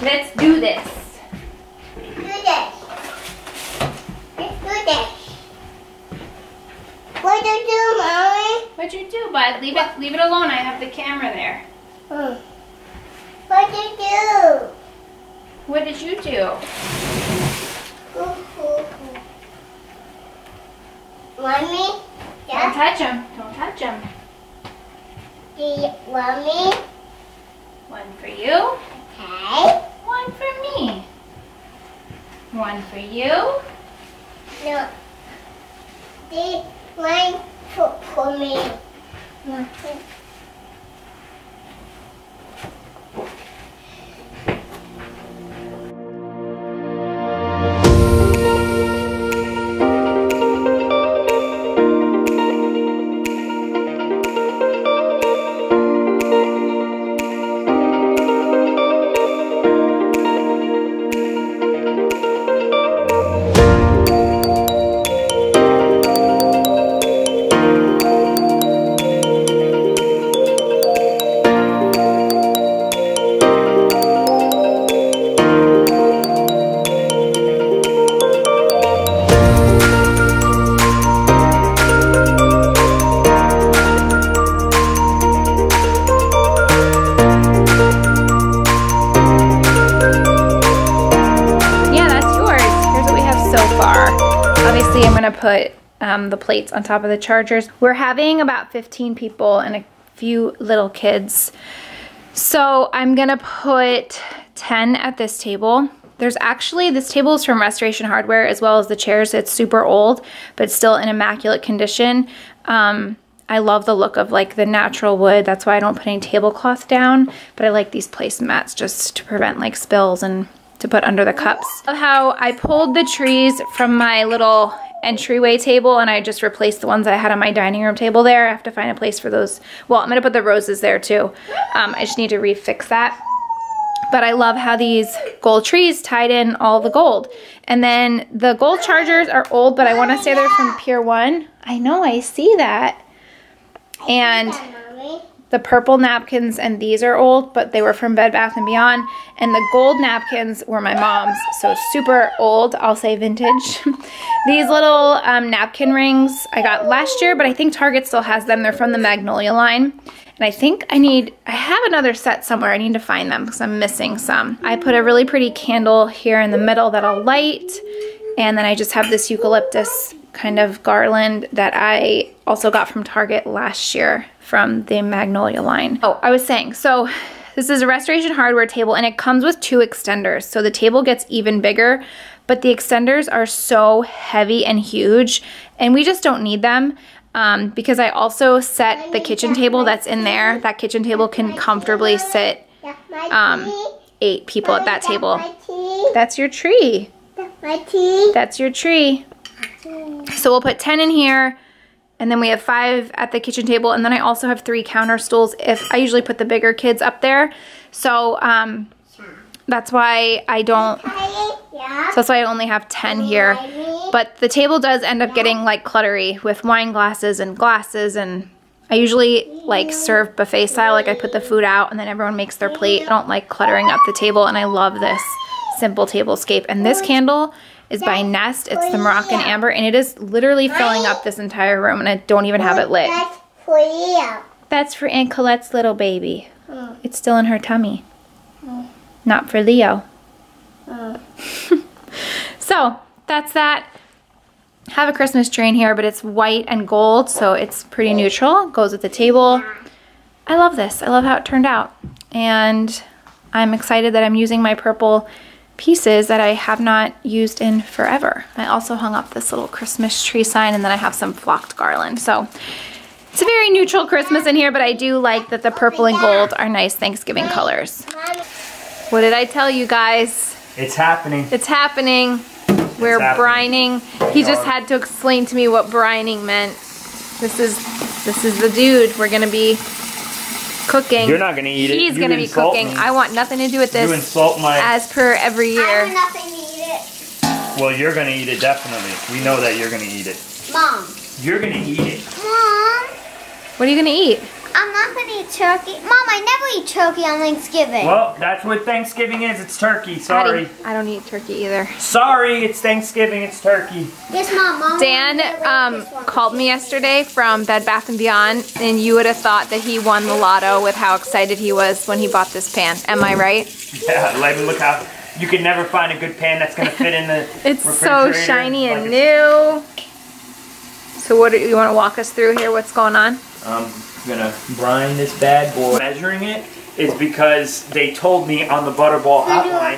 Let's do this. Do this. Let's do this. What did you do, Mommy? What'd you do, bud? Leave it alone. I have the camera there. What did you do? What did you do? Mommy? Don't touch him. Don't touch him. Do you want me? One for you. Okay. One for me. One for you. No. This one for me. Obviously, I'm going to put the plates on top of the chargers. We're having about 15 people and a few little kids. So I'm going to put 10 at this table. There's actually, this table is from Restoration Hardware as well as the chairs. It's super old, but still in immaculate condition. I love the look of like the natural wood. That's why I don't put any tablecloth down, but I like these placemats just to prevent like spills and to put under the cups. How I pulled the trees from my little entryway table and I just replaced the ones I had on my dining room table there. I have to find a place for those. Well, I'm gonna put the roses there too. I just need to refix that. But I love how these gold trees tied in all the gold. And then the gold chargers are old, but I wanna say they're from Pier 1. I know, I see that. And the purple napkins and these are old, but they were from Bed Bath & Beyond. And the gold napkins were my mom's, so super old, I'll say vintage. These little napkin rings I got last year, but I think Target still has them. They're from the Magnolia line. And I think I have another set somewhere. I need to find them because I'm missing some. I put a really pretty candle here in the middle that I'll light. And then I just have this eucalyptus kind of garland that I also got from Target last year from the Magnolia line. Oh, I was saying, so this is a Restoration Hardware table and it comes with 2 extenders. So the table gets even bigger, but the extenders are so heavy and huge and we just don't need them because I also set the kitchen table that's in there. That kitchen table can comfortably sit 8 people at that table. That's your tree. That's your tree. So we'll put 10 in here. And then we have 5 at the kitchen table. And then I also have 3 counter stools if I usually put the bigger kids up there. So that's why I don't, so that's why I only have 10 here. But the table does end up getting like cluttery with wine glasses. And I usually like serve buffet style. Like I put the food out and then everyone makes their plate. I don't like cluttering up the table and I love this simple tablescape. And this candle is by Nest. It's the Moroccan Amber and it is literally filling up this entire room and I don't even have it lit. That's for you. That's for Aunt Colette's little baby. It's still in her tummy. Not for Leo. So that's that. Have a Christmas tree in here, but it's white and gold, so it's pretty neutral. Goes with the table. I love this. I love how it turned out. And I'm excited that I'm using my purple pieces that I have not used in forever. I also hung up this little Christmas tree sign and then I have some flocked garland. So it's a very neutral Christmas in here, but I do like that the purple and gold are nice Thanksgiving colors. What did I tell you guys? It's happening. It's happening. We're brining. He just had to explain to me what brining meant. This is the dude. We're gonna be cooking. You're not gonna eat it. He's gonna be cooking. Me. I want nothing to do with this. You insult my. As per every year. I have nothing to eat it. Well, you're gonna eat it definitely. We know that you're gonna eat it. Mom. You're gonna eat it. Mom. What are you gonna eat? I'm not gonna eat turkey. Mom, I never eat turkey on Thanksgiving. Well, that's what Thanksgiving is. It's turkey. Sorry. I don't eat turkey either. Sorry, it's Thanksgiving. It's turkey. Yes, Mom. Dan called me yesterday from Bed Bath & Beyond, and you would have thought that he won the lotto with how excited he was when he bought this pan. Am I right? Yeah, let me look out. You can never find a good pan that's going to fit in the It's refrigerator. so shiny and new. So what do you want to walk us through here? What's going on? I'm going to brine this bad boy. Measuring it is because they told me on the Butterball hotline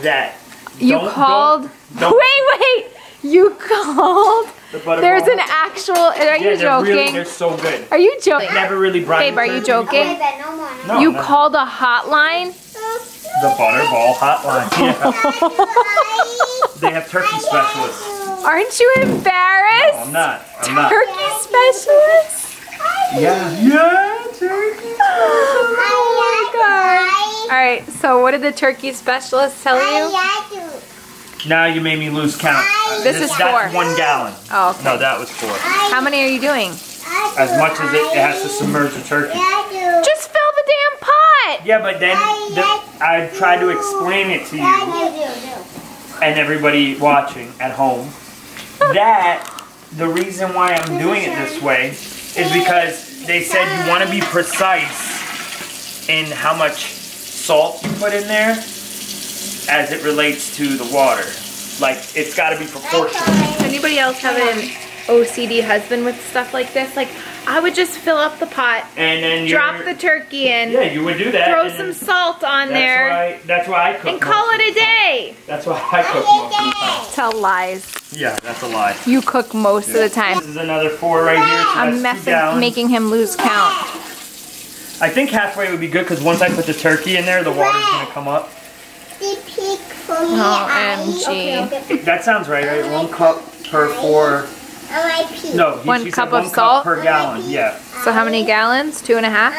that You called... don't- Wait! You called... the Butterball. There's an actual... Are you joking? They're so good. Are you joking? Never really brined. Babe, are you joking? No more. No, You no. called a hotline? The Butterball hotline. Yeah. They have turkey specialists. Aren't you embarrassed? No, I'm not. I'm not. Turkey specialist? Yeah, turkey. Oh my god. Alright, so what did the turkey specialist tell you? Now you made me lose count. This is that's 4. 1 gallon. Oh, okay. No, that was 4. How many are you doing? As much as it has to submerge the turkey. Just fill the damn pot! Yeah, but then I tried to explain it to you and everybody watching at home that the reason why I'm doing it this way is because they said you want to be precise in how much salt you put in there as it relates to the water. Like, it's got to be proportional. Does anybody else have an OCD husband with stuff like this? Like, I would just fill up the pot, And then drop the turkey in, Yeah, you would do that. throw and some then salt on there, That's why I cook. and call most it of a the time. day. That's why I cook most of the time. Tell lies. Yeah, that's a lie. You cook most of the time. This is another 4 right here. So I'm that's 2 gallons. making him lose count. I think halfway would be good because once I put the turkey in there, the water's gonna come up. OMG. That sounds right, right? 1 cup per 4. No, One she cup said of 1 salt? cup per gallon. Yeah. So how many gallons? 2.5?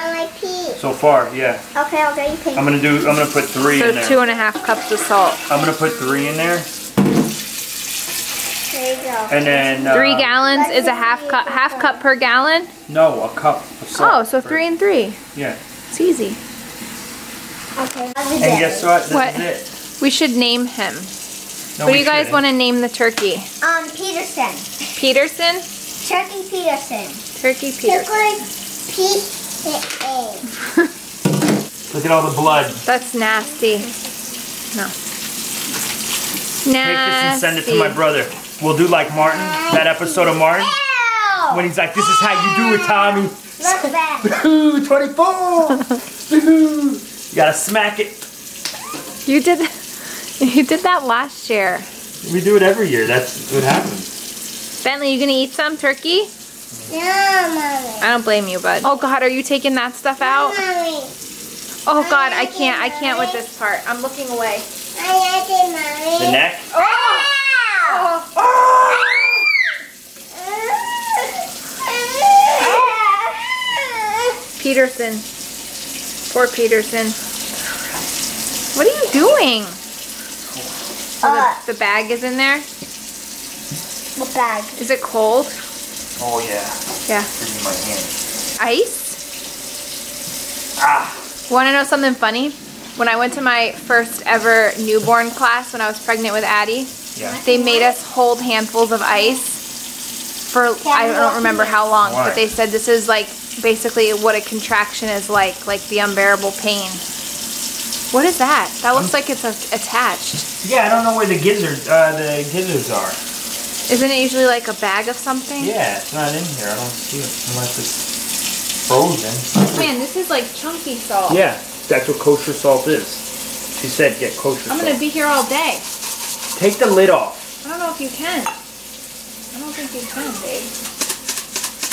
So far, yeah. Okay, you pay. I'm gonna put 3 So in there. 2.5 cups of salt. I'm gonna put 3 in there, There you go. and then 3 gallons is a half cup per gallon? No, a cup of salt. Oh, so 3 and 3. Yeah. It's easy. Okay. And guess what? This What? is We should name him. it. What do you guys want to name the turkey? Peterson. Peterson? Turkey Peterson. Turkey Peterson. Look at all the blood. That's nasty. No. Take this and send it to my brother. We'll do like Martin, that episode of Martin, when he's like, "This is how you do it, Tommy." Look back. Boo, 24. Boo. You gotta smack it. You did that last year. We do it every year. That's what happens. Bentley, you gonna eat some turkey? No, Mommy. I don't blame you, bud. Oh God, are you taking that stuff out? Mommy. Oh God, I can't with this part. I'm looking away. I like it, Mommy. The neck. Peterson. Poor Peterson. What are you doing? Oh, the bag is in there? What bag? Is it cold? Oh yeah. Yeah. It's in my hand. Ice? Ah. Want to know something funny? When I went to my first ever newborn class when I was pregnant with Addie, Yeah. they made us hold handfuls of ice for, I don't remember how long, Why? but they said this is like basically what a contraction is like the unbearable pain. What is that? That looks like it's attached. Yeah, I don't know where the gizzards are. Isn't it usually like a bag of something? Yeah, it's not in here. I don't see it unless it's frozen. Man, this is like chunky salt. Yeah, that's what kosher salt is. She said get kosher I'm salt. gonna be here all day. Take the lid off. I don't know if you can. I don't think you can, babe.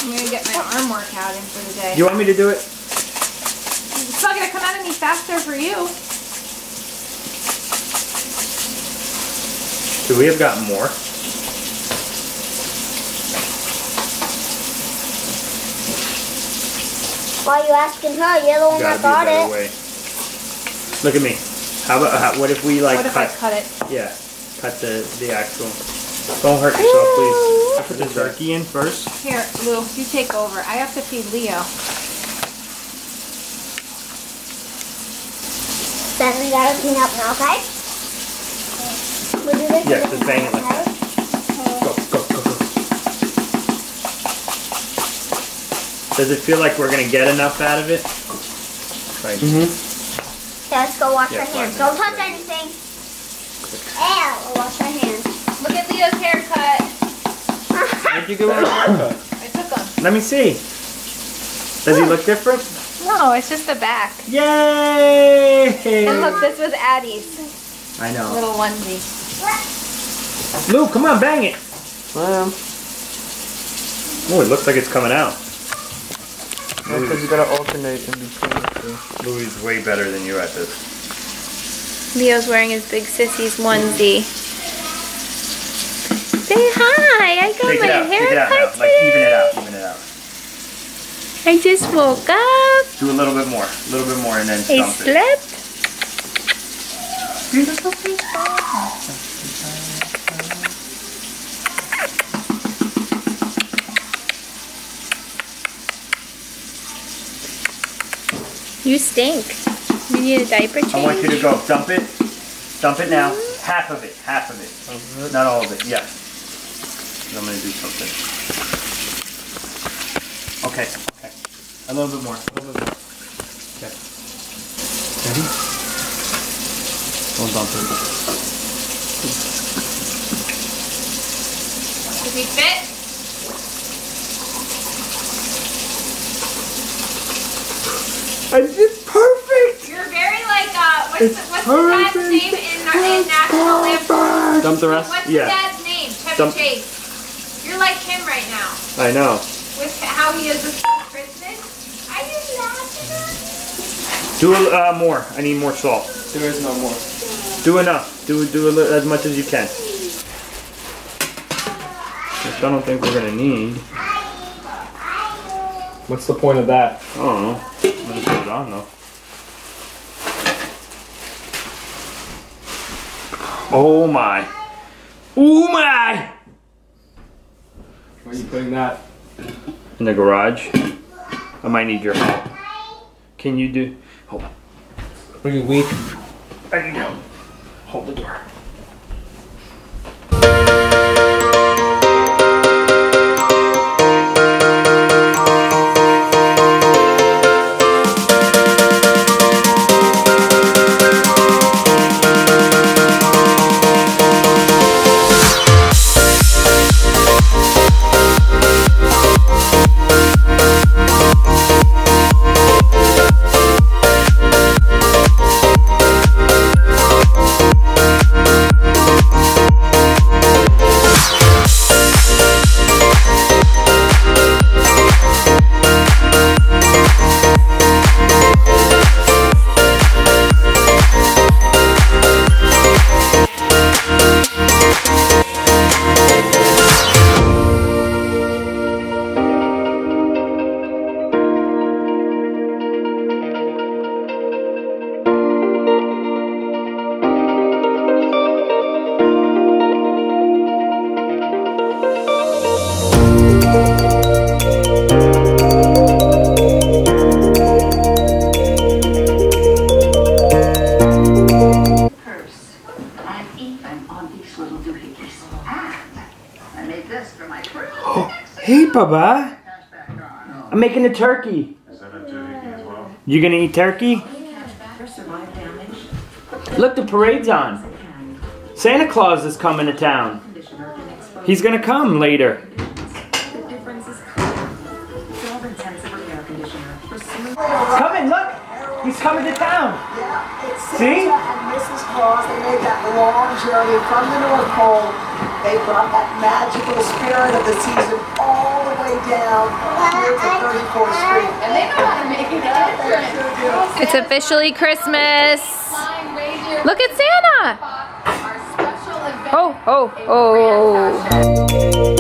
I'm gonna get my arm workout in for the day. You want me to do it? It's not gonna come out any faster for you. Could we have gotten more? Why are you asking her? You're the one Gotta that got be a better it. way. Look at me. How about what if we like What if I cut? cut it? Yeah, cut the actual. Don't hurt yourself, please. I put the turkey in first. Here, Lou, you take over. I have to feed Leo. then we gotta clean up now, okay? We'll do this. Yeah, just bang it like that. Go, go, go, go. Does it feel like we're gonna get enough out of it? Right. Yeah, let's go wash Yeah, our hands. fine. Don't touch anything. Ew, we'll wash our hands. Look at Leo's haircut. Where'd you go with your haircut? I took them. Let me see. Does he look different? No, it's just the back. Yay! And look, this was Addie's I know. little onesie. Lou, come on, bang it. Oh, it looks like it's coming out. Because you gotta alternate in between the two. Louis is way better than you at this. Leo's wearing his big sissy's onesie. Say hi, I got Take my it out now. haircut Like, today. even it out, even it out. I just woke up. Do a little bit more, and then I stump it. slept. You stink. You need a diaper change? I want you to go dump it. Dump it now. Half of it. Not all of it. Yeah. I'm gonna do something. Okay. A little bit more. Okay. Ready? Don't dump it. Does he fit? I did perfect! You're very like, what's the dad's name in National Lampoon? Dump the rest? What's Yeah. the dad's name? Chevy Dump- Chase. You're like him right now. I know. With how he is with Christmas. I just laughed at Do more. I need more salt. There is no more. Do enough. Do as much as you can. Which I don't think we're gonna need. What's the point of that? I don't know. I'm gonna put it on though. Oh my. Oh my! Where are you putting that? In the garage. I might need your help. Can you do? Hold on. Are you weak? I need help. Hold the door. Hey, Papa. I'm making a turkey. Is that a doohickey as well? You gonna eat turkey? Look, the parade's on. Santa Claus is coming to town. He's gonna come later. Coming, look! He's coming to town. See? And Mrs. Claus, they made that long journey from the North Pole. They brought that magical spirit of the season all the way down here to 34th Street. And they know how to make it different. It's officially Christmas. Look at Santa. Oh, oh, oh.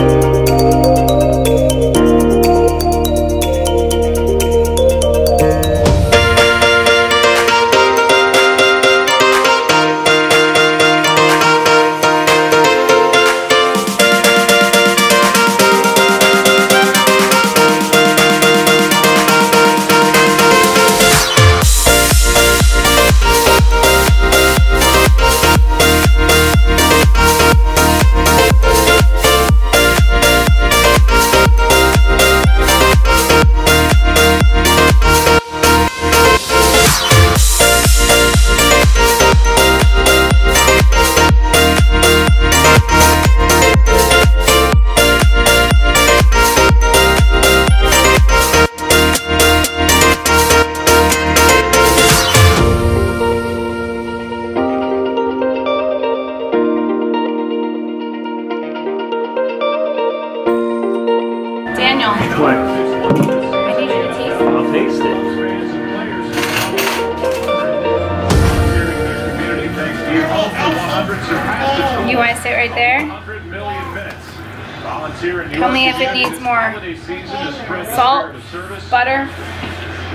optimized it right there. 100 million minutes. Volunteer in Tell me if it needs more salt, butter.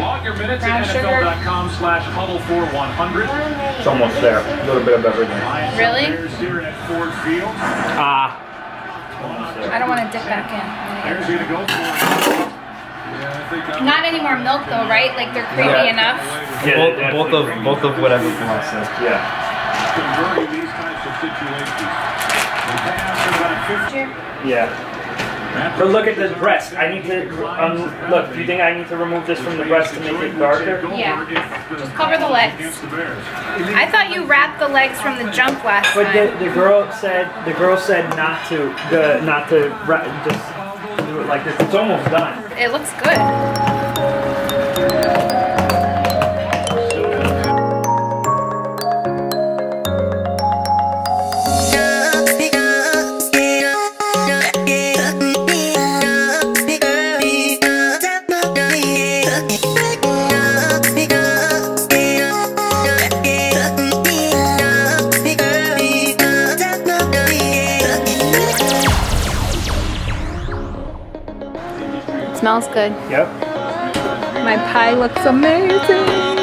Log your minutes brown at sugar. NFL.com/huddle4100. It's almost there. A little bit of everything. Really? Here at Ford Field. I don't want to dip back in. There's going to go for it. Not any more milk though, right? Like they're creamy enough. Yeah, both of whatever Paul says. Yeah. Converting these types of situations. The pass is about 50. Yeah. But look at the breast. I need to, look, do you think I need to remove this from the breast to make it darker? Yeah. Just cover the legs. I thought you wrapped the legs from the jump last But time. the girl said not to just do it like this. It's almost done. It looks good. Smells good. Yep. My pie looks amazing.